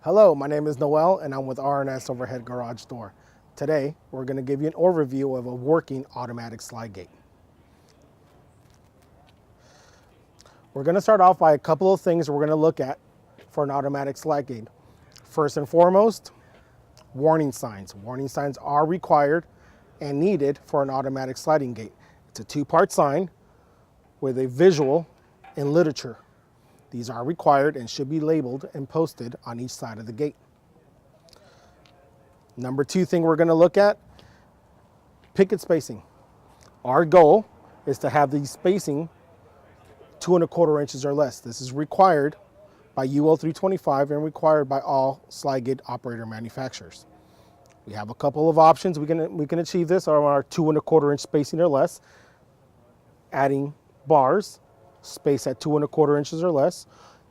Hello, my name is Noel and I'm with R&S Overhead Garage Door. Today, we're going to give you an overview of a working automatic slide gate. We're going to start off by a couple of things we're going to look at for an automatic slide gate. First and foremost, warning signs. Warning signs are required and needed for an automatic sliding gate. It's a two-part sign with a visual and literature. These are required and should be labeled and posted on each side of the gate. Number two thing we're going to look at, picket spacing. Our goal is to have the spacing 2 1/4 inches or less. This is required by UL 325 and required by all slide gate operator manufacturers. We have a couple of options. We can achieve this on our 2 1/4 inch spacing or less, adding bars space at 2 1/4 inches or less.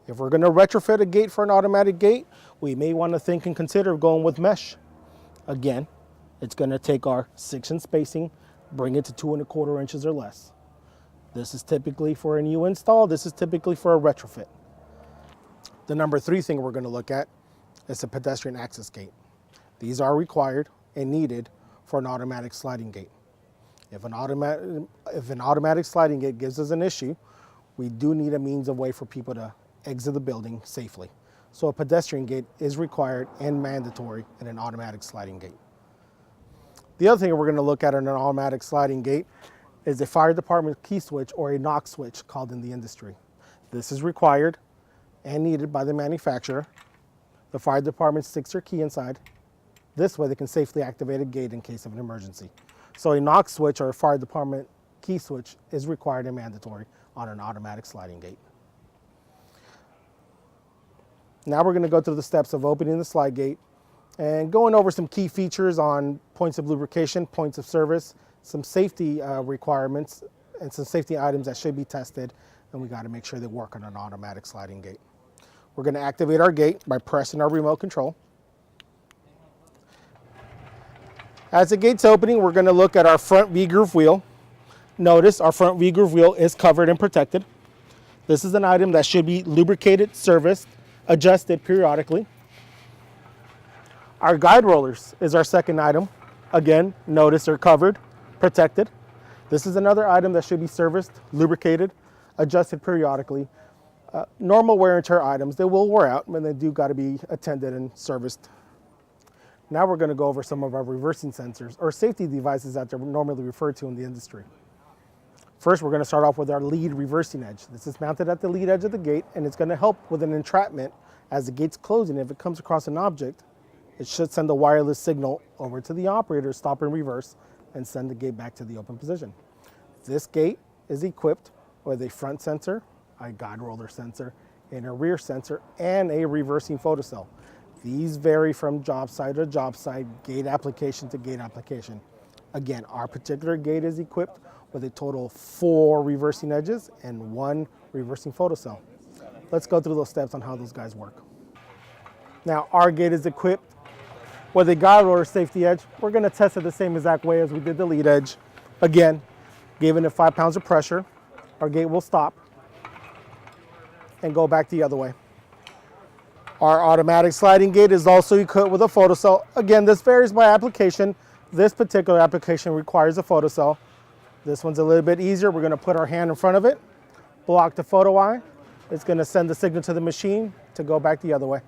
If we're going to retrofit a gate for an automatic gate, we may want to think and consider going with mesh. Again, it's going to take our section spacing, bring it to 2 1/4 inches or less. This is typically for a new install. This is typically for a retrofit. The number three thing we're going to look at is a pedestrian access gate. These are required and needed for an automatic sliding gate. If an automatic sliding gate gives us an issue, we do need a means of way for people to exit the building safely. So a pedestrian gate is required and mandatory in an automatic sliding gate. The other thing we're going to look at in an automatic sliding gate is a fire department key switch or a knock switch called in the industry. This is required and needed by the manufacturer. The fire department sticks their key inside. This way they can safely activate a gate in case of an emergency. So a knock switch or a fire department key switch is required and mandatory on an automatic sliding gate. Now we're going to go through the steps of opening the slide gate and going over some key features on points of lubrication, points of service, some safety requirements, and some safety items that should be tested, and we got to make sure they work on an automatic sliding gate. We're going to activate our gate by pressing our remote control. As the gate's opening, we're going to look at our front V-groove wheel. Notice our front V-groove wheel is covered and protected. This is an item that should be lubricated, serviced, adjusted periodically. Our guide rollers is our second item. Again, notice they're covered, protected. This is another item that should be serviced, lubricated, adjusted periodically. Normal wear and tear items, they will wear out, but they do got to be attended and serviced. Now we're going to go over some of our reversing sensors or safety devices that they're normally referred to in the industry. First, we're going to start off with our lead reversing edge. This is mounted at the lead edge of the gate, and it's going to help with an entrapment as the gate's closing. If it comes across an object, it should send a wireless signal over to the operator, stop and reverse, and send the gate back to the open position. This gate is equipped with a front sensor, a guide roller sensor, and a rear sensor, and a reversing photocell. These vary from job site to job site, gate application to gate application. Again, our particular gate is equipped with a total of 4 reversing edges and 1 reversing photocell. Let's go through those steps on how those guys work. Now, our gate is equipped with a guide roller safety edge. We're going to test it the same exact way as we did the lead edge. Again, given it 5 pounds of pressure, our gate will stop and go back the other way. Our automatic sliding gate is also equipped with a photocell. Again, this varies by application. This particular application requires a photocell. This one's a little bit easier. We're going to put our hand in front of it, block the photo eye. It's going to send the signal to the machine to go back the other way.